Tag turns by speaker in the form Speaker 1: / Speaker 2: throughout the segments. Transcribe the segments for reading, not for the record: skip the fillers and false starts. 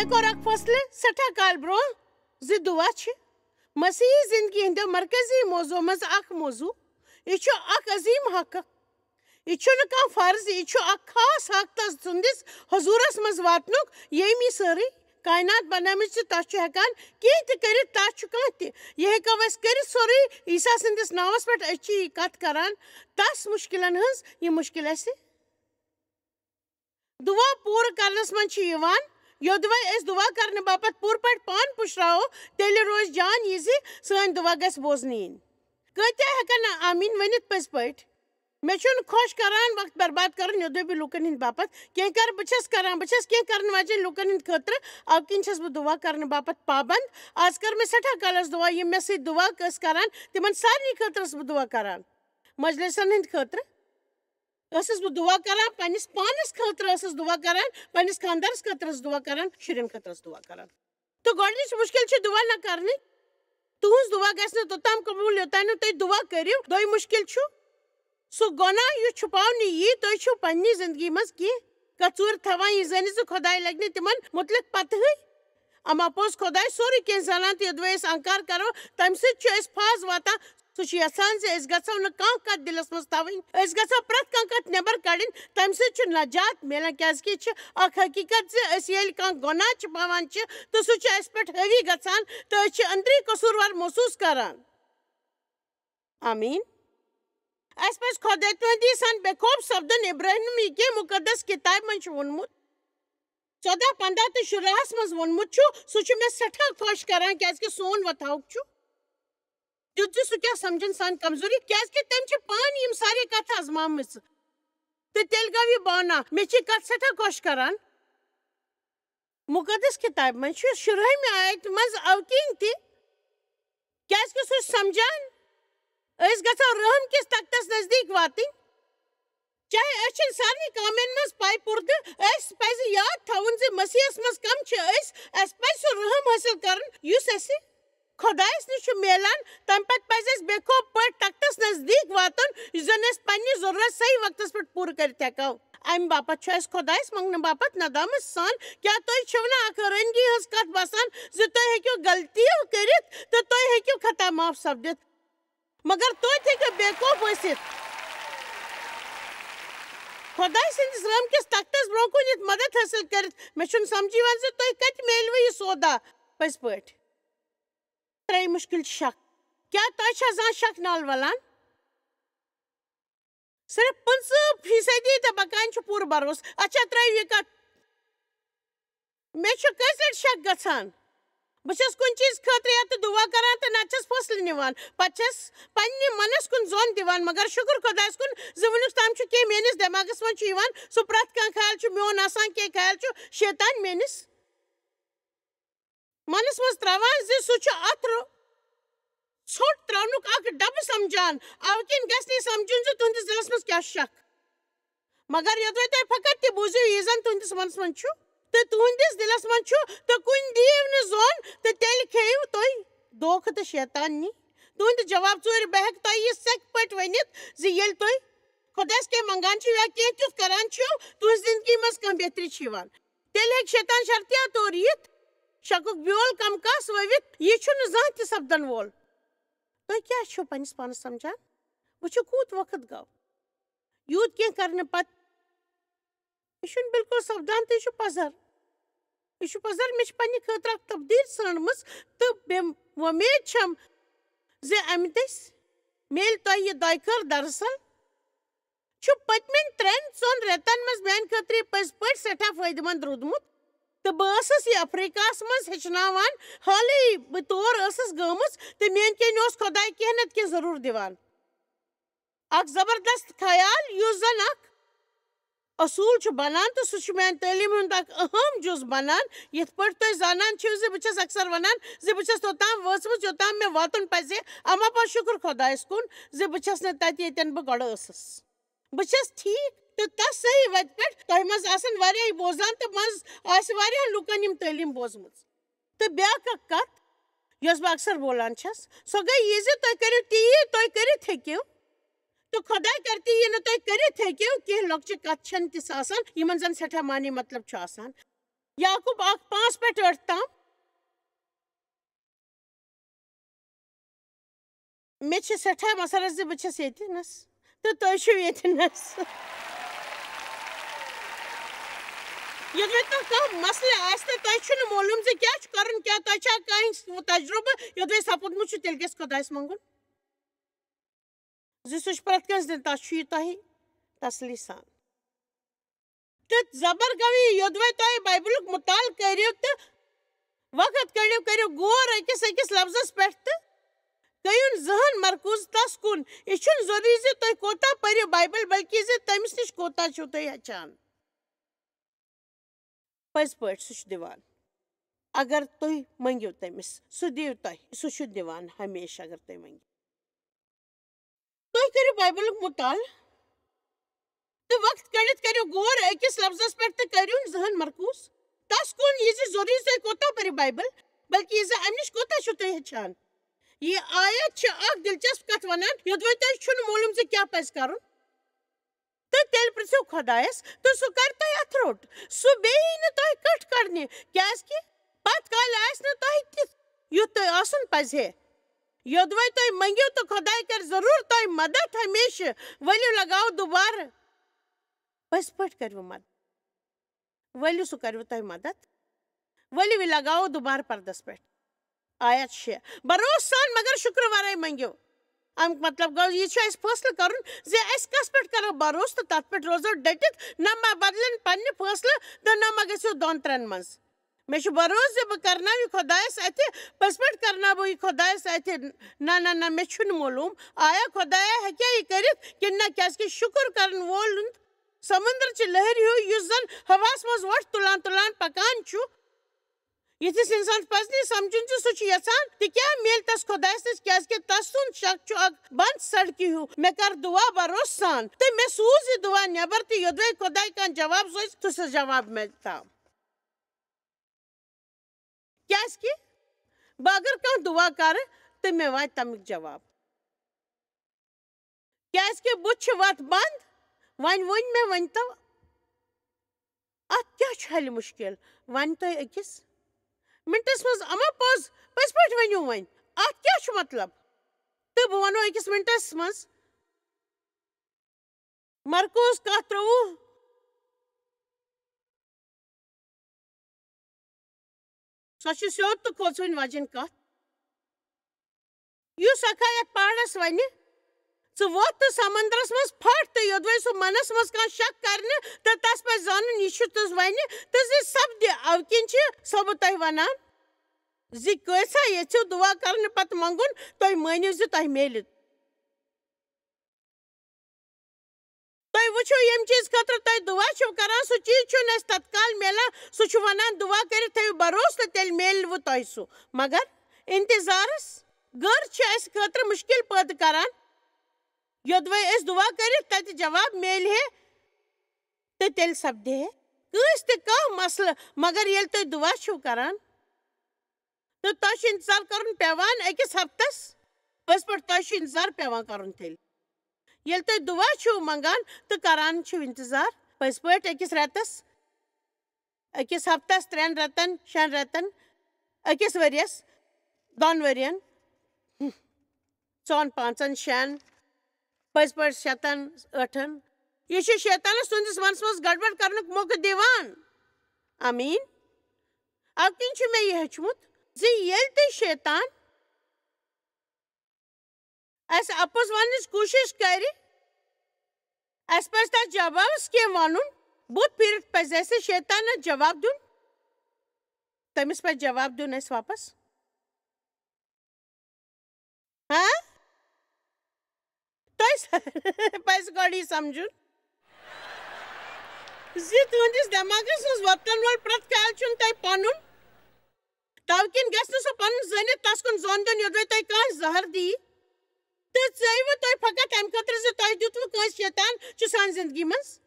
Speaker 1: میں کو رکھ فصل سٹھا کال برو زِ دعا چھ مسیحی زندگی ہندو مرکزی موضوع مز اخ موضوع یہ اخ عظیم حق یہ کھانا فرض یہ اخ خاص حق تس تندس حضورس مز واتنک یمی ساری کائنات بنامچ تس ہیکان کی کرت تس کھانا یہ ہیکو اس کرت سوری عیسیٰ سندس ناوس پہ اچھی کت کران تس مشکلن ہز یہ مشکل اس دعا پور کرنس من یودوے اس دعا کرنے باپت پور پہ پان پشراو تیل روز جان یہ سن دعا گھس بوزن ین کتیا ہیکن آمین ونت پز پہ مے خوش کران وقت برباد کرن یودوے بھی لوکن ہند باپت کی کر بچس کران بچس کی کرن واجن لوکن ہند خاطر اب کن چھس بہ دعا کرنے باپت پابند آج کر میں سٹھا کالس دعا یہ مے سی دعا کس کران تمن سارے خاطر بہ دعا کران مجلسن ہند خاطر ٲسٕس بہٕ دعا کران پننس پانس خاطر ٲسٕس دعا کران پننس خاندارس خاطر ٲسٕس دعا کران شُرٮ۪ن خاطر ٲسٕس دعا کران تو گۄڈنِچ مشکل چھِ دعا نہ کرنٕچ تُہنٛز دعا گژھِ نہٕ توٚتام قبوٗل یوٚتام نہٕ تُہۍ دعا کٔرِو دوٚیِم مشکل چھُ سُہ گۄناہ یُس چھُپاونہٕ یی تُہۍ چھِو پننہِ زندگی منٛز کینٛہہ کژوٗر تھاوان یہِ زٲنِتھ زِ خۄداے لگہِ نہٕ تِمن مُتعلق پتہٕے اما پوٚز خۄداے سورُے کینٛہہ زانان تہٕ یوٚدوے أسۍ انکار کرو تمہِ سۭتۍ چھُ أسۍ پھاز واتان سُہ چھُ یژھان زِ أسۍ گژھو نہٕ کانٛہہ کتھ دلس منٛز تھاوٕنۍ أسۍ گژھو پرٛٮ۪تھ کانٛہہ کتھ نٮ۪بر کڑٕنۍ تمہِ سۭتۍ چھُ نجات ملان کیازِ کہِ یہِ چھِ اکھ حقیٖقت زِ أسۍ ییٚلہِ کانٛہہ گۄناہ چھُپاوان چھِ تہٕ سُہ چھُ اَسہِ پٮ۪ٹھ حٲوی گژھان تہٕ أسۍ چھِ أنٛدری قصوٗروار محسوٗس کران آمیٖن اَسہِ پزِ خۄداے تُہنٛدی سان بے خوف سپدُن ابراہمی کہِ مُقدس کِتابہِ منٛز چھُ ووٚنمُت 14:15 تہٕ 16 منٛز ووٚنمُت چھُ سُہ چھُ مےٚ سٮ۪ٹھاہ خۄش کران کیازِ کہِ سون وتھاوُک چھُ تیُتھ زِ سُہ کیٛاہ سمجھن سانہِ کمزوری کیازِ کہِ تٔمۍ چھِ پانہٕ یِم سارے کتھٕ آزمامٕژ تہٕ تیٚلہِ گوٚو یہِ بانا مےٚ چھِ کتھ سٮ۪ٹھاہ خۄش کران مُقدس کِتابہِ منٛز چھُ 16 آیتہِ منٛز اوکِنۍ تہِ کیازِ کہِ سُہ چھُ سمجھان أسۍ گژھو رحم کِس تختس نزدیٖک واتٕنۍ چاہے أسۍ چھِنہٕ سارنٕے کامٮ۪ن منٛز پاے پوٗردٕ اَسہِ پزِ یاد تھاوُن زِ مسیحس منٛز کم چھِ أسۍ اَسہِ پزِ سُہ رحم حٲصِل کرُن یُس اَسہِ خۄدایس نِش چھُ میلان تمہِ پتہٕ پزِ اَسہِ بے خوف پٲٹھۍ تختس نزدیٖک واتُن یُس زن أسۍ پننہِ ضروٗرت صحیح وقتس پٮ۪ٹھ پوٗرٕ کٔرِتھ ہٮ۪کو امہِ باپتھ چھُ اَسہِ خۄدایس منٛگنہٕ باپتھ ندامت سان کیٛاہ تُہۍ چھِو نہٕ اکھ حٲرانگی ہٕنٛز کتھ باسان زِ تُہۍ ہیٚکِو غلطیہِ کٔرِتھ تہٕ تُہۍ ہیٚکِو خطا معاف سپدِتھ مگر توتہِ ہیٚکِو بے خوف ٲسِتھ خۄداے سٕنٛدِس رحم کِس تختس برونٛہہ کُن یِتھ مدد حٲصِل کٔرِتھ مےٚ چھُنہٕ سمجھ یِوان زِ تُہۍ کتہِ میلوٕ یہِ سودا پٔزۍ پٲٹھۍ ترٛیٚیِم مُشکِل چھِ شک کیٛاہ تۄہہِ چھا زانٛہہ شک نال ولان صرف 50% تہٕ بقاین چھُ پوٗرٕ بروسہٕ اچھا ترٛٲیِو یہِ کتھ مےٚ چھُ کٲنٛسہِ لٹہِ شک گژھان بہٕ چھس کُنہِ چیٖز خٲطرٕ یا تہٕ دعا کران تہٕ نتہٕ چھس فٲصلہٕ نِوان پتہٕ چھس پننہِ منس کُن زوٚن دِوان مگر شُکر خۄدایس کُن زِ وُنیُک تام چھُ کینٛہہ میٲنِس دٮ۪ماغس منٛز چھُ یِوان سُہ پرٛٮ۪تھ کانٛہہ خیال چھُ میون آسان کینٛہہ خیال چھُ شیطان میٲنِس منس منٛز تراوان زِ سُہ چھُ اتھ ژھوٚٹ تراونُک اکھ ڈبہٕ سمجھان اوٕ کِنۍ گژھِ نہٕ یہِ سمجُن زِ تُہنٛدِس دِلس منٛز کیٛاہ چھُ شک مگر یوٚدوے تُہۍ فقط تہِ بوٗزِو یہِ زن تُہنٛدِس منس منٛز چھُ تہٕ تُہنٛدِس دِلس منٛز چھُ تہٕ کُنہِ دِیِو نہٕ زوٚن تہٕ تیٚلہِ کھیٚیِو تُہۍ دھوکہٕ تہٕ شیطان نی تُہنٛدِ جواب ژوٗرِ بہٕ ہٮ۪کہٕ تۄہہِ یہِ سٮ۪کہِ پٲٹھۍ ؤنِتھ زِ ییٚلہِ تُہۍ خۄدایس کینٛہہ منگان چھِو یا کینٛہہ تیُتھ کران چھِو تُہنٛزِ زندگی منٛز کانٛہہ بہتری چھِ یِوان تیٚلہِ ہیٚکہِ شیطان شرطیا طور یِتھ شکُک بیول کم کاس ؤوِتھ یہِ چھُنہٕ زانٛہہ تہِ سپدن وول تُہۍ کیٛاہ چھِو پننِس پانس سمجھان وٕچھِو کوٗت وقت گوٚو یوٗت کینٛہہ کرنہٕ پتہٕ یہِ چھُنہٕ بالکُل سپدان تہٕ یہِ چھُ پزر مےٚ چھِ پننہِ خٲطرٕ اکھ تبدیٖل ژھانڈمٕژ تہٕ بے وۄمید چھم زِ امہِ دٔسۍ میلہِ تۄہہِ یہِ دۄیہِ خٲر دراصل چھُ پٔتمٮ۪ن 3-4 رٮ۪تن منٛز میانہِ خٲطرٕ یہِ پٔزۍ پٲٹھۍ سٮ۪ٹھاہ فٲیدٕ منٛد روٗدمُت تہٕ بہٕ ٲسٕس یہِ افریٖقاہس منٛز ہیٚچھناوان حالٕے بہٕ تور ٲسٕس گٔمٕژ تہٕ میٲنۍ کِنۍ اوس خۄداے کینٛہہ نتہٕ کینٛہہ ضروٗر دِوان اکھ زبردست خیال یُس زن اکھ اصوٗل چھُ بنان تہٕ سُہ چھُ میانہِ تعلیٖم ہُنٛد اکھ اہم جُز بنان یِتھ پٲٹھۍ تُہۍ زانان چھِو زِ بہٕ چھس اکثر ونان زِ بہٕ چھس توٚتام وٲژمٕژ یوٚتام مےٚ واتُن پزِ اما پوٚز شُکر خۄدایس کُن زِ بہٕ چھس نہٕ تتہِ ییٚتٮ۪ن بہٕ گۄڈٕ ٲسٕس بہٕ چھس ٹھیٖک تہٕ تتھ صحیح وتہِ پٮ۪ٹھ تۄہہِ منٛز آسن واریاہ بوزان تہٕ منٛز آسہِ واریاہن لُکن یِم تعلیٖم بوزمٕژ تہٕ بیٛاکھ اکھ کتھ یۄس بہٕ اکثر بولان چھس سۄ گٔے یہِ زِ تُہۍ کٔرِو تی تُہۍ کٔرِتھ ہیٚکِو تہٕ خۄداے کر تی یہِ نہٕ تُہۍ کٔرِتھ ہیٚکِو کینٛہہ لۄکچہِ کتھٕ چھنہٕ تِژھ آسان یِمن زن سٮ۪ٹھاہ معنے مطلب چھُ آسان Yakub 5 پٮ۪ٹھ 8 تام مےٚ چھِ سٮ۪ٹھاہ مسرت زِ بہٕ چھَس ییٚتِنَس تہٕ تُہۍ چھِو ییٚتِنَس یوٚدوَے تۄہہِ کانٛہہ مسلہٕ آسہِ تہٕ تۄہہِ چھُنہٕ معلوٗم زِ کیٛاہ چھُ کَرُن کیٛاہ تۄہہِ چھا کانٛہہ تجرُبہٕ یوٚدوَے سپُدمُت چھُ تیٚلہِ گژھِ خۄدایَس منٛگُن زِ سُہ چھُ پرٛٮ۪تھ کٲنٛسہِ دِنہٕ تَتھ چھُ یہِ تۄہہِ تسلی سان تہٕ زبر گوٚو یہِ یوٚدوَے تۄہہِ بایبلُک مُطالعہٕ کٔرِو تہٕ وقت کٔڑِو غور أکِس لفظس پٮ۪ٹھ تہٕ گٔیُن زٕہٕنۍ مرکوٗز تس کُن یہِ چھُنہٕ ضروٗری زِ تُہۍ کوتاہ پٔرِو بایبل بلکہِ زِ تٔمِس نِش کوتاہ چھِو تُہۍ ہیٚچھان پٔزۍ پٲٹھۍ سُہ چھُ دِوان اگر تُہۍ منٛگِو تٔمِس سُہ دِیِو تۄہہِ سُہ چھُ دِوان ہمیشہِ اگر تُہۍ منٛگِو تُہۍ کٔرِو بایبلُک مُطالعہٕ تہٕ وقت کٔڑِتھ کٔرِو غور أکِس لفظس پٮ۪ٹھ تہٕ کٔرِوُن زٕہٕنۍ مرکوٗز تس کُن یہِ زِ ضروٗری زِ تُہۍ کوتاہ پٔرِو بایبل بلکہِ یہِ زِ اَمہِ نِش کوتاہ چھِو تُہۍ ہیٚچھان یہ آیت چھِ اکھ دلچسپ کتھ ونان یوٚدوَے تۄہہِ چھُنہٕ معلوٗم زِ کیٛاہ پزِ کرُن تہٕ تیٚلہِ پرٛژھِو خۄدایس تہٕ سُہ کرِ تۄہہِ اتھ روٚٹ سُہ بیٚیہِ یی نہٕ تۄہہِ کٔٹھ کڑنہِ کیٛازِکہِ پتہٕ کالہِ آسہِ نہٕ تۄہہِ تِتھ یُتھ تۄہہِ آسُن پزِ ہے یوٚدوَے تُہۍ منٛگِو تہٕ خۄداے کرِ ضروٗر تۄہہِ مدد ہمیشہِ ؤلِو لگاوو دُبارٕ پٔزۍ پٲٹھۍ کٔرِو مدد ؤلِو سُہ کروٕ تۄہہِ مدد ؤلِو یہِ لگاوو دُبارٕ پردس پٮ۪ٹھ آیت 6 بروسہٕ سان مگر شُکرٕ ورٲے منٛگِو امیُک مطلب گوٚو یہِ چھُ اَسہِ فٲصلہٕ کرُن زِ أسۍ کس پٮ۪ٹھ کرو بروسہٕ تہٕ تتھ پٮ۪ٹھ روزو ڈٔٹِتھ نہ ما بدلن پننہِ فٲصلہٕ تہٕ نہ ما گژھِو 2-3 منٛز مےٚ چھُ بروسہٕ زِ بہٕ کرناو یہِ خۄدایس اتھِ پٔزۍ پٲٹھۍ کرناو بہٕ یہِ خۄدایس اتھِ نہ مےٚ چھُنہٕ معلوٗم آیا خۄدایا ہیٚکیٛاہ یہِ کٔرِتھ کِنہٕ نہ کیٛازِکہِ شُکر کرن وول ہُنٛد سمنٛدر چہِ لہرِ ہیوٗ یُس زن ہوہس منٛز وۄٹھ تُلان پکان چھُ یِتھِس اِنسانس پزِ نہٕ یہِ سمجُن زِ سُہ چھُ یژھان تہِ کیٛاہ میلہِ تس خۄدایس نِش کیٛازِکہِ تس سُنٛد شک چھُ اکھ بنٛد سڑکہِ ہیوٗ مےٚ کر دُعا بروسہٕ سان تہٕ مےٚ سوٗز یہِ دُعا نٮ۪بر تہِ یوٚدوَے خۄداے کانٛہہ جواب سوزِ تہٕ سُہ جواب میلہِ تام کیٛازِکہِ بہٕ اگر کانٛہہ دُعا کرٕ تہٕ مےٚ واتہِ تمیُک جواب کیٛازِکہِ بُتھِ چھِ وتھ بنٛد وۄنۍ ؤنۍ مےٚ ؤنۍتو اتھ کیٛاہ چھُ حلہِ مُشکِل ونہِ تُہۍ أکِس منٹس منٛز اما پوٚز پٔزۍ پٲٹھۍ ؤنِو وۄنۍ اتھ کیٛاہ چھُ مطلب تہٕ بہٕ ونو أکِس منٹس منٛز مرکوٗز کَتھ 23 سۄ چھِ سیوٚد تہٕ کھوژوٕنۍ وجن کتھ یُس اکھا یتھ پہاڑس ونہِ ژٕ ووٚتھ تہٕ سمنٛدرس منٛز پھٹ تہٕ یوٚدوَے سُہ منس منٛز کانٛہہ شک کرِ نہٕ تہٕ تس پزِ زانُن یہِ چھُ تہٕ ونہِ تہٕ زِ سپدِ اَوٕ کِنۍ چھِ سو بہٕ تۄہہِ ونان زِ کۭژاہ یژھِو دُعا کرنہٕ پتہٕ منٛگُن تُہۍ مٲنِو زِ تۄہہِ میلہِ تُہۍ وٕچھِو ییٚمہِ چیٖز خٲطرٕ تُہۍ دُعا چھِو کران سُہ چیٖز چھُنہٕ اَسہِ تتکال میلان سُہ چھُ ونان دُعا کٔرِتھ تھٲیِو بروسہٕ تہٕ تیٚلہِ میلوٕ تۄہہِ سُہ مگر انتظارس غٲر چھِ اَسہِ خٲطرٕ مُشکِل پٲدٕ کران یوٚدوَے أسۍ دُعا کٔرِتھ تتہِ جواب میلہِ ہے تہٕ تیٚلہِ سپدِ ہے کٲنٛسہِ تہِ کانٛہہ مسلہٕ مگر ییٚلہِ تُہۍ دُعا چھِو کران تہٕ تۄہہِ چھُ انتظار کرُن پیٚوان أکِس ہفتس پٔزۍ پٲٹھۍ تۄہہِ چھُ انتظار پیٚوان کرُن تیٚلہِ ییٚلہِ تُہۍ دُعا چھِو منٛگان تہٕ کران چھِو انتظار پٔزۍ پٲٹھۍ أکِس رٮ۪تس أکِس ہفتس 3 رٮ۪تن 6 رٮ۪تن أکِس ؤرِیس 2 ؤرین 4 5 6 پٔزۍ پٲٹھۍ 7 8 یہِ چھُ شیطانس تُہنٛدِس منس منٛز گڑبڑ کرنُک موقعہٕ دِوان امیٖن اَوٕ کِنۍ چھُ مےٚ یہِ ہیوٚچھمُت زِ ییٚلہِ تُہۍ شیطان اَسہِ اَپُز وننٕچ کوٗشش کرِ اَسہِ پزِ تتھ جوابس کینٛہہ ونُن بُتھ پھیٖرِتھ پزِ اَسہِ شیطانس جواب دیُن تٔمِس پزِ جواب دیُن اَسہِ واپس تۄہہِ پزِ گۄڈٕ یہِ سمجُن زِ تُہنٛدِس دٮ۪ماغس منٛز وۄتھن وول پرٛٮ۪تھ خیال چھُنہٕ تۄہہِ پنُن تَوٕ کِنۍ گژھِ نہٕ سُہ پنُن زٲنِتھ تس کُن زوٚن دیُن یوٚدوَے تۄہہِ کانٛہہ زہر دِیہِ تہٕ ژٲیوٕ تُہۍ فقط امہِ خٲطرٕ زِ تۄہہِ دیُتوٕ کٲنٛسہِ شیطان چھُ سانہِ زندگی منٛز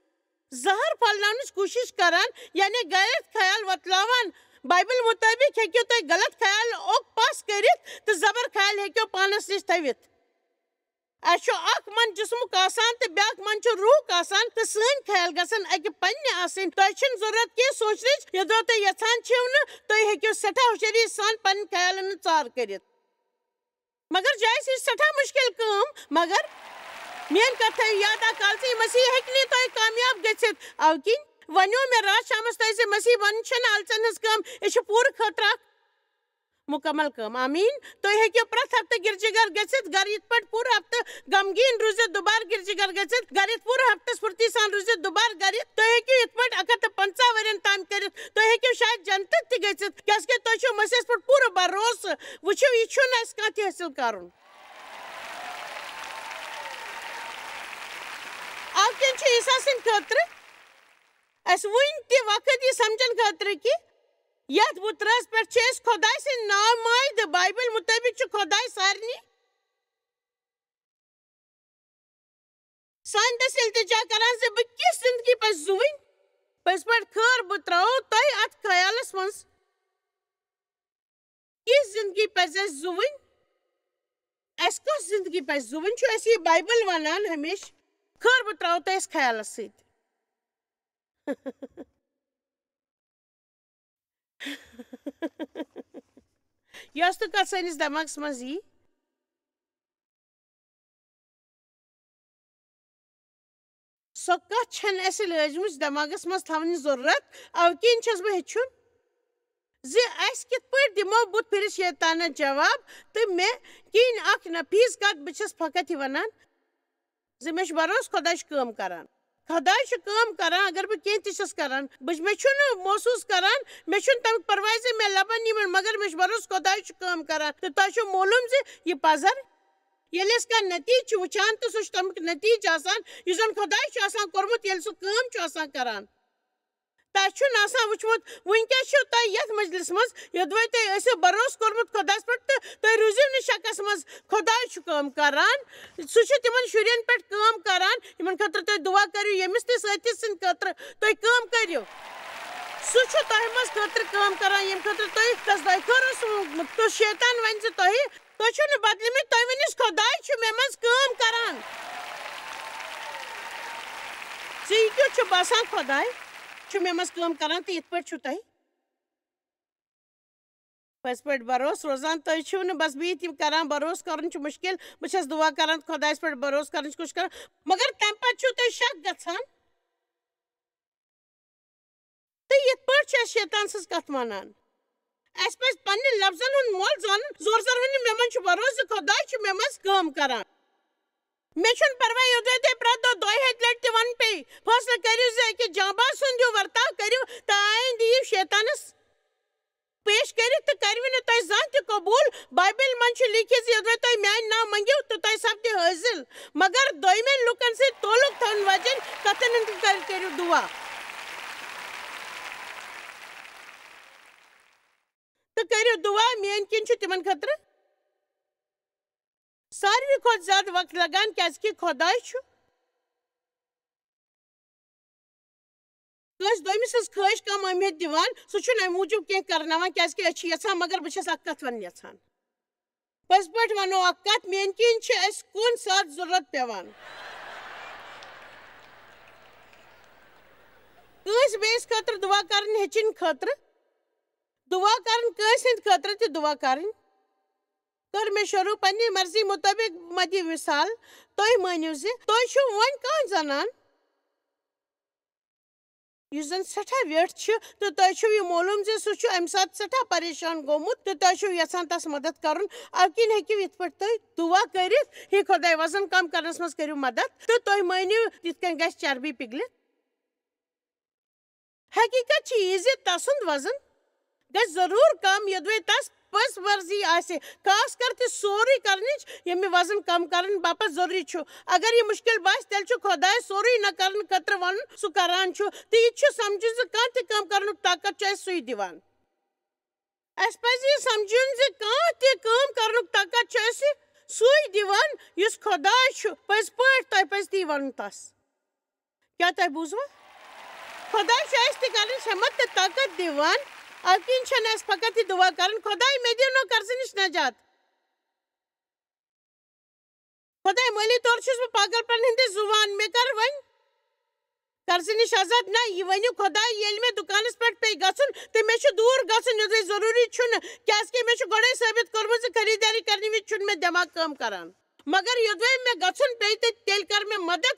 Speaker 1: زہر پھٔہلاونٕچ کوٗشش کران یعنی غلط خیال وۄتلاوان بایبل مُطٲبق ہیٚکِو تُہۍ غلط خیال اوٚک پس کٔرِتھ تہٕ زبر خیال ہیٚکِو پانس نِش تھٲوِتھ اچھو اخ من جسمک آسان تو بیاکھ من چھ روح آسان تو سن خیال گژھن اکہ پنہ آسن تہ چھن ضرورت کی سوچنچ یدو تہ یژھان چھو نہ تہ ہیکو سٹھا ہوشیاری سان پن خیالن ژار کرت مگر جائز یہ سٹھا مشکل کام مگر مین کتھ تھو یاد کالسی مسیح ہیکنی تہ کامیاب گژھت او کن ونیو میں رات شامس تہ سے مسیح ون چھن الچن ہز کام یہ پور خطرہ مکمل کام آمین تو ہیکو پرت ہفتہ گرجہ گھر گژھت گھر یت پٹ پور ہفتہ غمگین روزت دوبار گرجہ گھر گژھت گھر یت پور ہفتہ پھرتی سان روزت دوبار گھر یت تو ہیکو یت پٹ 150 ورین تام کرت تو ہیکو شاید جنت تہ گژھت کیازکہ تہ چھو مسیحس پٹ پور بھروسہ وچھو یہ چھن اس کانٛہہ تہ حٲصِل کرُن او کن چھ عیسیٰ سٕنٛدِ خٲطرٕ اس ون تہ وقت یہ سمجھن خٲطرٕ کہ یتھ بترس پہ خدائے سن ناو مائد بائبل مطابق خدائے سارنی سان دس التجا کران سے بہ کس زندگی پہ زوین پز پہ خیر بہ ترو تہ ات خیالس من کس زندگی پز اس زوین اس کس زندگی پز زوین چھ اس یہ بائبل ونان ہمیشہ خیر بہ ترو تہ اس خیالس ست یس تو کت سنس دماغس مز یہ سو کت چھن اس لجمچ دماغس مز تھونی ضرورت او کن چھس بہ ہیچھن زِ اس کت پہ دمو بت پھر شیطانس جواب تو میں کن اخ نفیس کت بہ چھس فقط یہ ونان زِ مے چھ بروس خدا چھ کٲم کران خدائے چھ کٲم کران اگر بہ کینٛہہ تہ چھس کران مے چھُنہٕ محسوس کران مے چھُنہٕ تمیُک پرواے زِ مے لبن یمن مگر مے چھ بروس خدائے چھ کٲم کران تہٕ تۄہہِ چھُو معلوٗم زِ یہِ پزر ییٚلہِ أسۍ کانٛہہ نتیٖجہٕ چھِ وٕچھان تہٕ سُہ چھُ تمیُک نتیٖجہٕ آسان یُس زن خدائے چھُ آسان کوٚرمُت ییٚلہِ سُہ کٲم چھُ آسان کران تۄہہِ چھُنہٕ آسان وٕچھمُت وٕنکٮ۪س چھُو تۄہہِ یتھ مجلس منٛز یوٚدوے تۄہہِ ٲسِو بروس کوٚرمُت خۄدایس پٮ۪ٹھ تہٕ تُہۍ روٗزِو نہٕ شکس منٛز خۄداے چھُ کٲم کران سُہ چھُ تِمن شُرٮ۪ن پٮ۪ٹھ کٲم کران یِمن خٲطرٕ تُہۍ دعا کٔرِو ییٚمِس تہِ سٲتھی سٕنٛدِ خٲطرٕ تُہۍ کٲم کٔرِو سُہ چھُ تۄہہِ منٛز خٲطرٕ کٲم کران ییٚمہِ خٲطرٕ تُہۍ تس دۄیہِ خٲر اوسوٕ تہٕ شیطان ونہِ زِ تۄہہِ تُہۍ چھِو نہٕ بدلمٕتۍ تُہۍ ؤنِوس خۄداے چھُ مےٚ منٛز کٲم کران ژےٚ یہِ کیُتھ چھُ باسان خۄداے چھُ مےٚ منٛز کٲم کران تہٕ یِتھ پٲٹھۍ چھُو تۄہہِ پٔزۍ پٲٹھۍ بروس روزان تُہۍ چھِو نہٕ بس بِہِتھ یِم کران بروس کرُن چھُ مُشکِل بہٕ چھس دعا کران خۄدایس پٮ۪ٹھ بروس کرنٕچ کوٗشِش کران مگر تمہِ پتہٕ چھُو تۄہہِ شک گژھان تہٕ یِتھ پٲٹھۍ چھِ أسۍ شیطان سٕنٛز کتھ مانان اسہِ پزِ پننہِ لفظن ہُنٛد مۄل زانُن زورٕ زور ؤنِو مےٚ منٛز چھُ بروس زِ خۄداے چھُ مےٚ منٛز کٲم کران مےٚ چھُنہٕ پرواے یوٚدوے تۄہہِ پرٛٮ۪تھ دۄہ دۄیہِ ہتہِ لٹہِ تہِ ونُن پیٚیہِ فٲصلہٕ کٔرِو زِ أکِس جانباز سُنٛد ہیوٗ ورتاو کٔرِو تہٕ آیندٕ یِیِو شیطانس پیش کٔرِتھ تہٕ کروٕ نہٕ تۄہہِ زانٛہہ تہِ قبوٗل بایبلہِ منٛز چھُ لیٖکھِتھ زِ یوٚدوے تُہۍ میانہِ ناو منٛگِو تہٕ تۄہہِ سپدِ حٲصِل مگر دوٚیمٮ۪ن لُکن سۭتۍ تعلُق تھاونہٕ وجن کتھن ہُنٛد کٔرِو دعا تہٕ کٔرِو دعا میٲنۍ کِنۍ چھُ تِمن خٲطرٕ ساروی کھۄتہٕ زیادٕ وقت لگان کیازکہِ خۄداے چھُ کٲنٛسہِ دوٚیمِس ہٕنٛز خٲہِش کم اہمیت دِوان سُہ چھُنہٕ امہِ موٗجوٗب کینٛہہ کرناوان کیازکہِ أسۍ چھِ یژھان مگر بہٕ چھس اکھ کتھ ونٕنۍ یژھان پٔزۍ پٲٹھۍ ونو اکھ کتھ میٲنۍ کِنۍ چھِ اسہِ کُنہِ ساتہٕ ضرورت پیٚوان کٲنٛسہِ بیٚیِس خٲطرٕ دعا کرٕنۍ ہیٚچھِنۍ خٲطرٕ دعا کرٕنۍ کٲنٛسہِ ہٕنٛدِ خٲطرٕ تہِ دعا کرٕنۍ کٔر مےٚ شروٗع پننہِ مرضی مُطٲبق مہ دِیِو مثال تُہۍ مٲنِو زِ تُہۍ چھِو وۄنۍ کانٛہہ زنان یُس زن سٮ۪ٹھاہ ویٹھ چھِ تہٕ تۄہہِ چھُو یہِ معلوٗم زِ سُہ چھُ امہِ ساتہٕ سٮ۪ٹھاہ پریشان گوٚمُت تہٕ تۄہہِ چھُو یژھان تس مدد کرُن اَمہِ کِنۍ ہیٚکِو یِتھ پٲٹھۍ تُہۍ دعا کٔرِتھ ہے خۄداے وزن کم کرنس منٛز کٔرِو مدد تہٕ تُہۍ مٲنِو یِتھ کٔنۍ گژھِ چربی پِگلِتھ حقیٖقت چھِ یہِ زِ تسُنٛد وزن گژھِ ضروٗر کم یوٚدوے تس پٔز مرضی آسہِ خاص کر تہِ سورُے کرنٕچ ییٚمہِ وزن کم کرنہٕ باپتھ ضروٗری چھُ اگر یہِ مُشکِل باسہِ تیٚلہِ چھُ خۄداے سورُے نہ کرنہٕ خٲطرٕ ونُن سُہ کران چھُ تہٕ یہِ تہِ چھُ سمجُن زِ کانٛہہ تہِ کٲم کرنُک طاقت چھُ اسہِ سُے دِوان اسہِ پزِ یہِ سمجُن زِ کانٛہہ تہِ کٲم کرنُک طاقت چھُ اسہِ سُے دِوان یُس خۄداے چھُ پٔزۍ پٲٹھۍ تۄہہِ پزِ تی ونُن تس کیٛاہ تۄہہِ بوٗزوا خۄداے چھُ اسہِ تہِ کرنٕچ ہٮ۪مت تہٕ طاقت دِوان اَمہِ کِنۍ چھنہٕ اسہِ فقط یہِ دعا کرٕنۍ خۄداے مےٚ دِیِو نہٕ قرضہٕ نِش نجات خداے مٲلی طور چھُس بہٕ پاگل پن ہٕنٛدِس زُوان مےٚ کر وۄنۍ قرضہٕ نِش آزاد نہ یہِ ؤنِو خۄداے ییٚلہِ مےٚ دُکانس پٮ۪ٹھ پیٚیہِ گژھُن تہٕ مےٚ چھُ دوٗر گژھُن یوٚتُے ضروٗری چھُنہٕ کیٛازِکہِ مےٚ چھُ گۄڈے ثٲبت کوٚرمُت زِ خریٖداری کرنہٕ وِزِ چھُنہٕ مےٚ دٮ۪ماغ کٲم کران مگر یوٚدوے مےٚ گژھُن پیٚیہِ تہٕ تیٚلہِ کر مےٚ مدد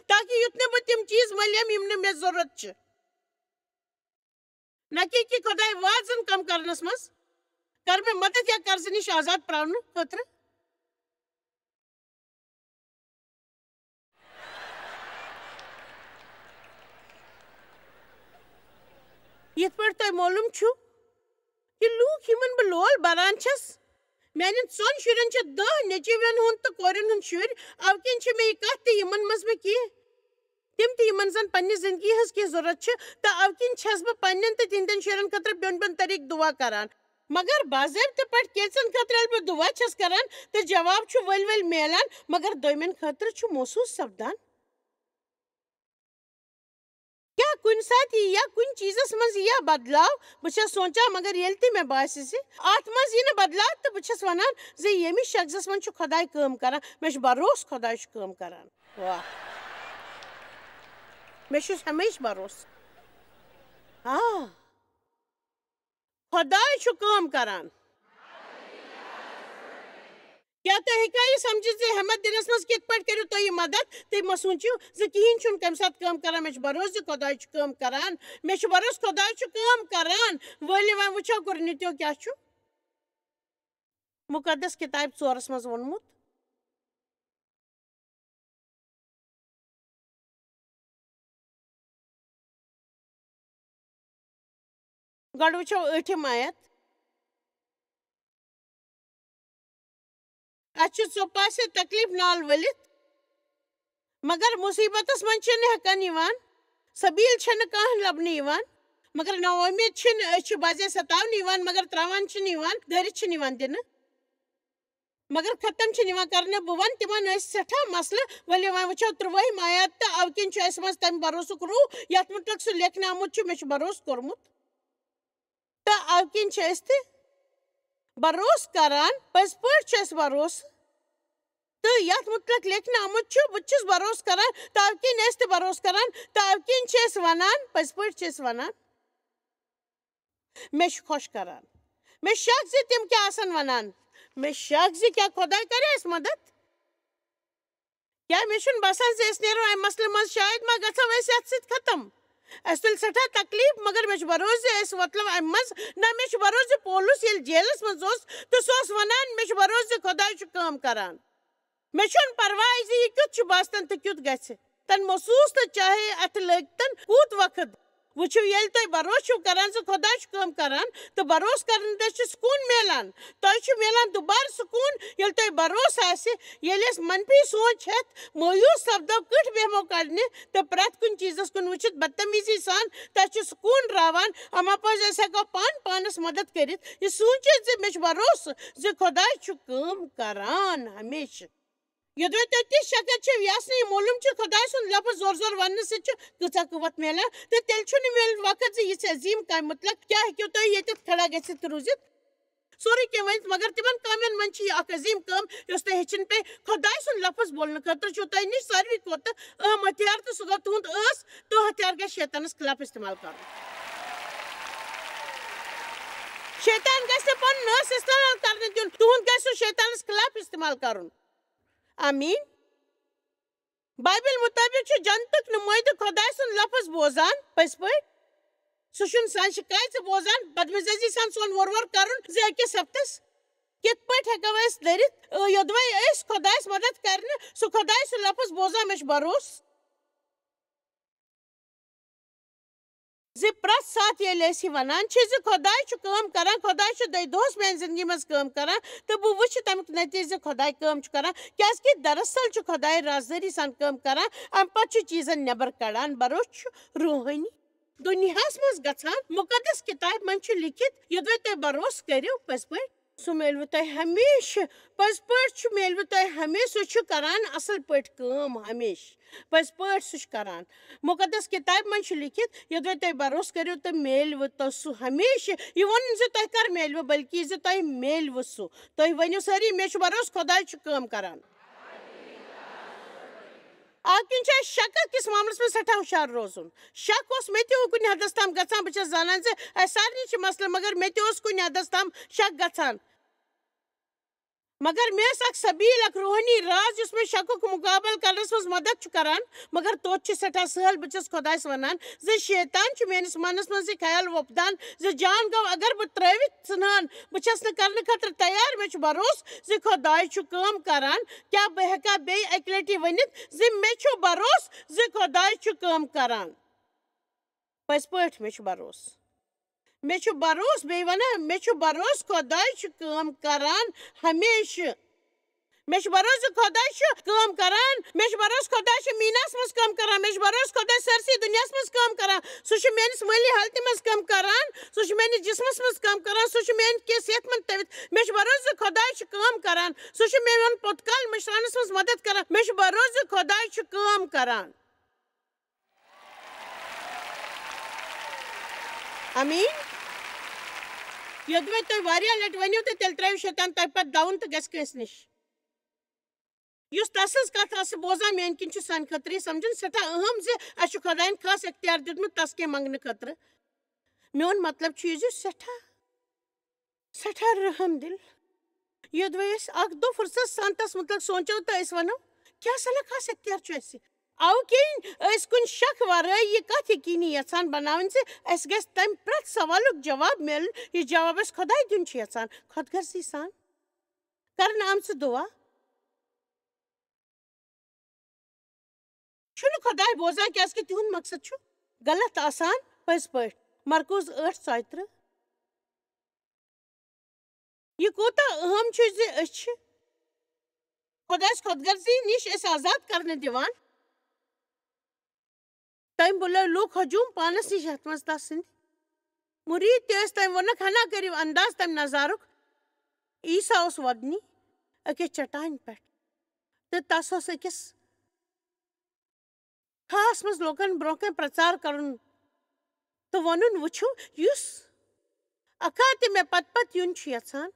Speaker 1: تاکہِ یُتھ نہٕ بہٕ تِم چیٖز مٔلیم یِم نہٕ مےٚ ضروٗرت چھِ نہ کہِ خۄداے وازن کم کرنس منٛز کر مےٚ مدد یا قرضہٕ نِش آزاد پراونہٕ خٲطرٕ یِتھ پٲٹھۍ تۄہہِ معلوٗم چھُ کہِ لوٗکھ یِمن بہٕ لول بران چھَس میانٮ۪ن ژۄن شُرٮ۪ن چھِ 10 نیٚچوٮ۪ن ہُنٛد تہٕ کورٮ۪ن ہُنٛد شُرۍ اَوٕ کِنۍ چھِ مےٚ یہِ کتھ تہِ یِمن منٛز مےٚ کینٛہہ تِم تہِ یِمن زن پننہِ زندگی ہٕنٛز کینٛہہ ضروٗرت چھِ تہٕ اَوٕ کِنۍ چھَس بہٕ پننٮ۪ن تہٕ تِہنٛدٮ۪ن شُرٮ۪ن خٲطرٕ بیوٚن طریٖقہٕ دُعا کران مگر باضٲبطہٕ پٲٹھۍ کینٛژن خٲطرٕ ییٚلہِ بہٕ دُعا چھَس کران تہٕ جواب چھُ ؤلۍ میلان مگر دوٚیمٮ۪ن خٲطرٕ چھُ محسوٗس سپدان کیٛاہ کُنہِ ساتہٕ یی یا کُنہِ چیٖزس منٛز یِیا بدلاو بہٕ چھَس سونٛچان مگر ییٚلہِ تہِ مےٚ باسہِ زِ اتھ منٛز یی نہٕ بدلاو تہٕ بہٕ چھَس ونان زِ ییٚمِس شخصس منٛز چھُ خۄداے کٲم کران مےٚ چھُ بروسہٕ خۄداے چھُ کٲم کران واہ مےٚ چھُس ہمیشہٕ بروسہٕ خۄداے چھُ کٲم کران کیٛاہ تُہۍ ہیٚکوا یہِ سمجھِتھ زِ ہٮ۪مت دِنس منٛز کِتھ پٲٹھۍ کٔرِو تُہۍ یہِ مدد تُہۍ مہ سوٗنٛچِو زِ کِہیٖنۍ چھُنہٕ کمہِ ساتہٕ کٲم کران مےٚ چھُ بروسہٕ زِ خۄداے چھُ کٲم کران مےٚ چھُ بروسہٕ خۄداے چھُ کٲم کران ؤلِو وۄنۍ وٕچھو گۄڈنیٚتھٕے کیٛاہ چھُ مُقدس کِتابہِ 4 منٛز ووٚنمُت گۄڈٕ وٕچھو 8 آیت اَسہِ چھُ ژوٚپاسہِ تکلیٖف نال ؤلِتھ مگر مُصیبتس منٛز چھِنہٕ ہٮ۪کان یِوان سبیٖل چھنہٕ کانٛہہ لبنہٕ یِوان مگر نااُمید چھِنہٕ أسۍ چھِ بازے ستاونہٕ یِوان مگر تراوان چھِنہٕ یِوان دٲرِتھ چھِنہٕ یِوان دِنہٕ مگر ختم چھِنہٕ یِوان کرنہٕ بہٕ ونہٕ تِمن ٲسۍ سٮ۪ٹھاہ مسلہٕ ؤلِو وۄنۍ وٕچھو 13 آیت تہٕ اَوٕ کِنۍ چھُ اَسہِ منٛز تمہِ بروسُک روح یتھ مُتعلق سُہ لیکھنہٕ آمُت چھُ مےٚ چھُ بروسہٕ کوٚرمُت تہٕ اَوٕ کِنۍ چھِ أسۍ تہِ بروسہٕ کران پٔزۍ پٲٹھۍ چھُ اَسہِ بروسہٕ تہٕ یتھ مُتعلق لیکھنہٕ آمُت چھُ بہٕ تہِ چھُس بروسہٕ کران تہٕ اَوٕ کِنۍ أسۍ تہِ بروسہٕ کران تہٕ اَوٕ کِنۍ چھِ أسۍ ونان پٔزۍ پٲٹھۍ چھِ أسۍ ونان مےٚ چھُ خۄش کران مےٚ شک زِ تِم کیٛاہ آسن ونان مےٚ شک زِ کیٛاہ خۄداے کرِ اَسہِ مدد کیٛاہ مےٚ چھُنہٕ باسان زِ أسۍ نیرو امہِ مسلہٕ منٛز شاید ما گژھو أسۍ یتھ سۭتۍ ختم اَسہِ تُلہِ سٮ۪ٹھاہ تکلیٖف مگر مےٚ چھُ بروسہٕ زِ أسۍ وۄتلو امہِ منٛز نہ مےٚ چھُ بروسہٕ زِ پولُس ییٚلہِ جیلس منٛز اوس تہٕ سُہ اوس ونان مےٚ چھُ بروسہٕ زِ خۄداے چھُ کٲم کران مےٚ چھُنہٕ پرواے زِ یہِ کیُتھ چھُ باسان تہٕ کیُتھ گژھِ تن محسوٗس تہٕ چاہے اتھٕ لٲگتن کوٗت وقت وٕچھِو ییٚلہِ تُہۍ بروسہٕ چھِو کران زِ خۄداے چھُ کٲم کران تہٕ بروسہٕ کرنہٕ دٔسۍ چھُ سکوٗن میلان تۄہہِ چھُ میلان دُبارٕ سکوٗن ییٚلہِ تۄہہِ بروسہٕ آسہِ ییٚلہِ أسۍ منفی سونٛچ ہٮ۪تھ مایوٗس سپدو کٔٹھۍ بیٚہمو کڑنہِ تہٕ پرٛٮ۪تھ کُنہِ چیٖزس کُن وٕچھِتھ بدتمیٖزی سان تۄہہِ چھُ سکوٗن راوان اما پوٚز أسۍ ہٮ۪کو پانس مدد کٔرِتھ یہِ سوٗنٛچِتھ زِ مےٚ چھُ بروسہٕ زِ خۄداے چھُ کٲم کران ہمیشہٕ یوٚدوے تۄہہِ تِژھ شکٕل چھِو یہِ آسنہٕ یہِ معلوٗم چھُ خۄداے سُنٛد لفظ زور زور وننہٕ سۭتۍ چھُ کۭژاہ قُوت میلان تہٕ تیٚلہِ چھُنہٕ میلان وقت زِ یِژھ عظیٖم کامہِ مُتعلق کیٛاہ ہیٚکِو تُہۍ ییٚتٮ۪تھ کھڑا گٔژھِتھ روٗزِتھ سورُے کینٛہہ ؤنِتھ مگر تِمن کامٮ۪ن منٛز چھِ یہِ اکھ عظیٖم کٲم یۄس تۄہہِ ہیٚچھِنۍ پیٚیہِ خۄداے سُنٛد لفظ بولنہٕ خٲطرٕ چھُو تۄہہِ نِش ساروٕے کھۄتہٕ اہم ہتھیار تہٕ سُہ گوٚو تُہُنٛد ٲس تہٕ ہتھیار گژھِ شیطانس خٕلاف استعمال کرُن شیطان گژھِ نہٕ پنُن ٲس استعمال کرنہٕ دیُن تُہُنٛد گژھِ سُہ شیطانس خٕلاف استعمال کرُن آمیٖن بایبل مُطٲبق چھُ جنتُک نُمٲیدٕ خۄداے سُنٛد لفظ بوزان پٔزۍ پٲٹھۍ سُہ چھُنہٕ سانہِ شِکایژٕ بوزان بدمِزٲجی سان سون وور کرُن زِ أکِس ہفتس کِتھ پٲٹھۍ ہٮ۪کو أسۍ دٔرِتھ یوٚدوے أسۍ خۄدایس مدد کرنہٕ سُہ خۄداے سُنٛد لفظ بوزان مےٚ چھُ بروسہٕ زِ پرٛٮ۪تھ ساتہٕ ییٚلہِ أسۍ یہِ ونان چھِ زِ خۄداے چھُ کٲم کران خۄداے چھُ دۄہہِ دۄہس میانہِ زندگی منٛز کٲم کران تہٕ بہٕ وٕچھِ تمیُک نٔتیٖجہٕ زِ خۄداے کٲم چھُ کران کیٛازِ کہِ دراصل چھُ خۄداے رازدٲری سان کٲم کران امہِ پتہٕ چھُ چیٖزن نٮ۪بر کڑان بروسہٕ چھُ روحٲنی دُنیاہس منٛز گژھان مُقدس کِتابہِ منٛز چھُ لیٖکھِتھ یوٚدوے تُہۍ بروسہٕ کٔرِو پٔزۍ پٲٹھۍ سُہ میلوٕ تۄہہِ ہمیشہِ پٔزۍ پٲٹھۍ چھُ میلوٕ تۄہہِ ہمیشہِ سُہ چھُ کران اَصٕل پٲٹھۍ کٲم ہمیشہِ پٔزۍ پٲٹھۍ سُہ چھُ کران مُقدس کِتابہِ منٛز چھُ لیٖکھِتھ یوٚدوَے تۄہہِ بروسہٕ کٔرِو تہٕ میلوٕ تۄہہِ سُہ ہمیشہِ یہِ ووٚنُن زِ تۄہہِ کر میلوٕ بٔلکہِ زِ تۄہہِ میلوٕ سُہ تُہۍ ؤنِو سٲری مےٚ چھُ بروسہٕ خۄداے چھُ کٲم کران آز کِنۍ چھُ اَسہِ شک کِس معاملَس منٛز سٮ۪ٹھاہ ہُشار روزُن شک اوس مےٚ تہِ کُنہِ حدس تام گژھان بہٕ چھَس زانان زِ اَسہِ سارنٕے چھِ مسلہٕ مگر مےٚ تہِ اوس کُنہِ حدس تام شک گژھان مگر مےٚ ٲس اکھ سبیٖل اکھ روحٲنی راز یُس مےٚ شکُک مُقابل کرنس منٛز مدد چھُ کران مگر توتہِ چھُ سٮ۪ٹھاہ سہل بہٕ چھَس خۄدایَس وَنان زِ شیطان چھُ میٲنِس منس منٛز یہِ خیال وۄپدان زِ جان گوٚو اگر بہٕ ترٲوِتھ ژھٕنان بہٕ چھَس نہٕ کرنہٕ خٲطرٕ تیار مےٚ چھُ بروسہٕ زِ خۄداے چھُ کٲم کران کیاہ بہٕ ہٮ۪کا بیٚیہِ اَکہِ لٹہِ ؤنِتھ زِ مےٚ چھُ بروسہٕ زِ خۄداے چھُ کٲم کران پٔزۍ پٲٹھۍ مےٚ چھُ بروسہٕ مےٚ چھُ بروسہٕ بیٚیہِ وَنان مےٚ چھُ بروسہٕ خۄداے چھُ کٲم کران ہمیشہِ مےٚ چھُ بروسہٕ زِ خۄداے چھُ کٲم کران مےٚ چھُ بروسہٕ خۄداے چھُ میٖناہَس منٛز کٲم کران مےٚ چھُ بروسہٕ خۄداے سٲرسٕے دُنیاہَس منٛز کٲم کران سُہ چھُ میٲنِس مٲلی حالتہِ منٛز کٲم کران سُہ چھُ میٲنِس جسمس منٛز کٲم کران سُہ چھُ میٲنۍ کینٛہہ صحت منٛد تھٲوِتھ مےٚ چھُ بروسہٕ زِ خۄداے چھُ کٲم کران سُہ چھُ میون پوٚت کال مٔشراونَس منٛز مدد کران مےٚ چھُ بروسہٕ زِ خۄداے چھُ کٲم کران آمیٖن یوٚدوَے تُہۍ واریاہ لٹہِ ؤنِو تہٕ تیٚلہِ ترٛٲیِو شیطان تۄہہِ پتہٕ دَوُن تہٕ گژھِ کٲنٛسہِ نِش یُس تسٕنٛز کتھ آسہِ بوزان میٲنۍ کِنۍ چھُ سانہِ خٲطرٕ یہِ سمجُن سٮ۪ٹھاہ اہم زِ اَسہِ چھُ خۄدایَن خاص اختیار دیُتمُت تس کینٛہہ منٛگنہٕ خٲطرٕ میون مطلب چھُ یہِ زِ سٮ۪ٹھاہ رحم دِل یوٚدوَے أسۍ اکھ دۄہ فُرصت سان تس مُتعلق سونٛچو تہٕ أسۍ وَنو کیٛاہ صلاح خاص اختیار چھُ اَسہِ اَوٕ کِنۍ أسۍ کُنہِ شک ورٲے یہِ کتھ یقیٖنی یژھان بناوٕنۍ زِ اَسہِ گژھِ تمہِ پرٛٮ۪تھ سوالُک جواب میلُن یہِ جواب اَسہِ خۄداے دیُن چھُ یژھان خۄد غرضی سان کرنہٕ آمژٕ دُعا چھُنہٕ خۄداے بوزان کیازِ کہِ تِہُنٛد مقصد چھُ غلط آسان پٔزۍ پٲٹھۍ مرکوٗز 8:34 یہِ کوٗتاہ اہم چھُ زِ أسۍ چھِ خۄدایَس خۄد غرضی نِش أسۍ آزاد کرنہٕ دِوان تٔمۍ بُلٲو لوٗکھ ہجوٗم پانس نِش یتھ منٛز تس سٕنٛدۍ مُریٖد تہِ ٲسۍ تٔمۍ ووٚنُکھ ہنا کٔرِو انداز تمہِ نظارُک عیٖسا اوس وۄدنی أکِس چٹانہِ پٮ۪ٹھ تہٕ تس اوس أکِس خاص منٛز لوٗکن برونٛہہ کَنہِ پرٛچار کرُن تہٕ ووٚنُن وٕچھِو یُس اکھا تہِ مےٚ پتہٕ پتہٕ یُن چھُ یژھان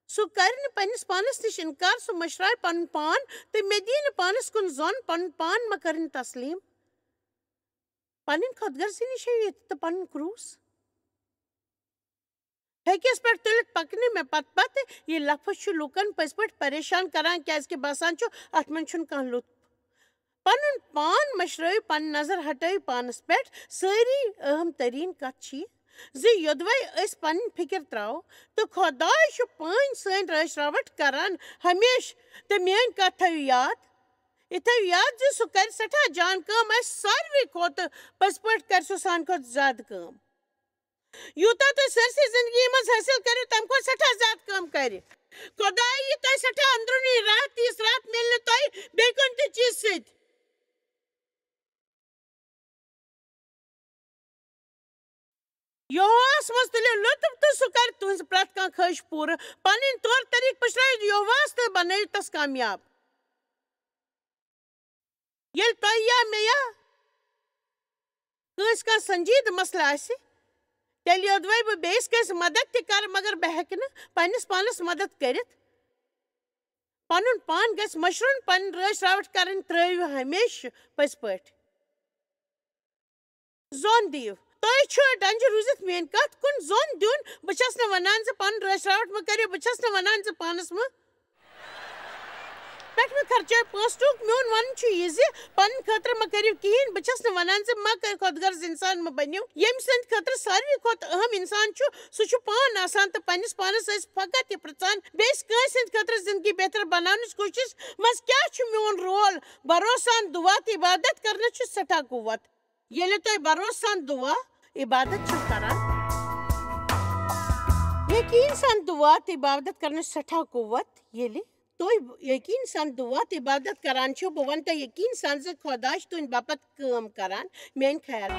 Speaker 1: سُہ کرِ نہٕ پننِس پانس نِش اِنکار سُہ مٔشرایہِ پنُن پان تہٕ مےٚ دِیہِ نہٕ پانس کُن زوٚن پنُن پان مہ کٔرِنۍ تسلیٖم پنٕنۍ خۄد غرضی نِش ہیٚیِو ییٚتہِ تہٕ پنُن کروٗس ہیٚکِس پٮ۪ٹھ تُلِتھ پکنہِ مےٚ پتہٕ پتہٕ یہِ لفظ چھُ لوٗکن پٔزۍ پٲٹھۍ پریشان کران کیازِ کہِ باسان چھُ اتھ منٛز چھُنہٕ کانٛہہ لُطف پنُن پان مٔشرٲیِو پنٕنۍ نظر ہٹٲیِو پانس پٮ۪ٹھ سٲری اہم تریٖن کتھ چھِ یہِ زِ یوٚدوَے أسۍ پنٕنۍ فِکر تراوو تہٕ خۄداے چھُ پٲنۍ سٲنۍ رٲچھ کران ہمیشہِ تہٕ میٲنۍ کتھ تھٲیِو یاد یہِ تھٲیِو یاد زِ سُہ کرِ سٮ۪ٹھاہ جان کٲم اَسہِ ساروٕے کھۄتہٕ پٔزۍ پٲٹھۍ کرِ سُہ سانہِ کھۄتہٕ زیادٕ کٲم یوٗتاہ تُہۍ سٲرسٕے زندگی منٛز حٲصِل کٔرِو تمہِ کھۄتہٕ سٮ۪ٹھاہ زیادٕ کٲم کرِ خۄداے یی تۄہہِ سٮ۪ٹھاہ أنٛدروٗنی راحت تِژھ راحت مِلہِ نہٕ تۄہہِ بیٚیہِ کُنہِ تہِ چیٖزٕ سۭتۍ یہوہس منٛز تُلِو لُطف تہٕ سُہ کرِ تُہنٛز پرٛٮ۪تھ کانٛہہ خٲہِش پوٗرٕ پنٕنۍ طور طریٖقہٕ پٔشرٲیِو یہوہس تہٕ بنٲیِو تس کامیاب ییٚلہِ تۄہہِ یا مےٚ یا کٲنٛسہِ کانٛہہ سنجیٖدٕ مسلہٕ آسہِ تیٚلہِ یوٚدوَے بہٕ بیٚیِس کٲنٛسہِ مدد تہِ کرٕ مگر بہٕ ہٮ۪کہٕ نہٕ پننِس پانس مدد کٔرِتھ پنُن پان گژھِ مٔشرُن پنٕنۍ رٲچھ راوٹھ کرٕنۍ ترٲیِو ہمیشہِ پٔزۍ پٲٹھۍ زوٚن دِیِو تۄہہِ چھُ ڈنجہِ روٗزِتھ میٲنۍ کتھ کُن زوٚن دیُن بہٕ چھس نہٕ ونان زِ پنُن رٲچھ راوٹھ مہ کٔرِو بہٕ چھس نہٕ ونان زِ پانس پٮ۪ٹھ مہ خرچٲیِو پونٛسہٕ میون ونُن چھُ یہِ زِ پننہِ خٲطرٕ مہ کٔرِو کِہینۍ بہٕ چھس نہٕ ونان زِ مہ کٔرِو خۄد غرض انسان مہ بٔنِو ییٚمہِ سٕنٛدِ خٲطرٕ ساروٕے کھۄتہٕ اہم انسان چھُ سُہ چھُ پان آسان تہٕ پننِس پانس ٲسۍ فقط یہِ پرژھان بیٚیِس کٲنٛسہِ ہٕنٛدِ خٲطرٕ زندگی بہتر بناونٕچ کوٗشش منٛز کیٛاہ چھُ میون رول بروسہٕ سان دُعا تہٕ عبادت کرنس چھُ سٮ۪ٹھاہ قوت ییٚلہِ تُہۍ بروسہٕ سان دُعا عبادت چھِو کران یقیٖن سان دُعا تہٕ عبادت کرنس سٮ۪ٹھاہ قوت ییٚلہِ تُہۍ یقیٖن سان دُعا تہٕ عبادت کران چھِو بہٕ وَنہٕ تۄہہِ یقیٖن سان زِ خۄداے چھُ تُہنٛدِ باپتھ کٲم کران میٲنۍ خیال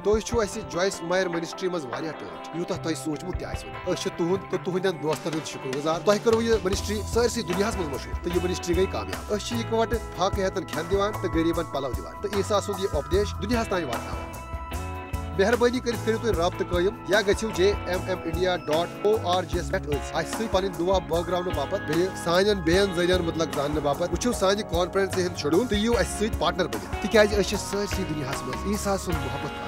Speaker 2: تُہۍ چھِو اَسہِ جویس مایر منسٹری منٛز واریاہ ٹٲٹھ یوٗتاہ تۄہہِ سوٗنٛچمُت تہِ آسِوٕ نہٕ. أسۍ چھِ تُہُنٛد تہٕ تُہنٛدٮ۪ن دوستن ہُنٛد شُکر گُزار. تۄہہِ کٔرٕو یہِ منسٹری سٲرسٕے دُنیاہس منٛز مشہوٗر تہٕ یہِ منسٹری گٔے کامیاب. أسۍ چھِ اِکوٹہٕ فاقہٕ ہٮ۪تن کھٮ۪ن دِوان تہٕ غریٖبن پلو دِوان تہٕ عیٖسا سُنٛد یہِ اُپدیش دُنیاہس تانۍ واتناوان. مہربٲنی کٔرِتھ کٔرِو تُہۍ رٲبطہٕ قٲیِم یا گٔژھِو JMMindia.org یَس پٮ۪ٹھ اَسہِ سۭتۍ پنٕنۍ دُعا بٲگراونہٕ باپتھ بیٚیہِ سانٮ۪ن بیٚین ذٔریعن مُتلق زاننہٕ باپتھ وٕچھِو سانہِ کانفرنسہِ ہُنٛد شیڈوٗل تہٕ یِیِو اَسہِ سۭتۍ پارٹنر بٔنِتھ تِکیازِ أسۍ چھِ سٲرسٕے دُنیاہس منٛز عیٖسا سُنٛد محبت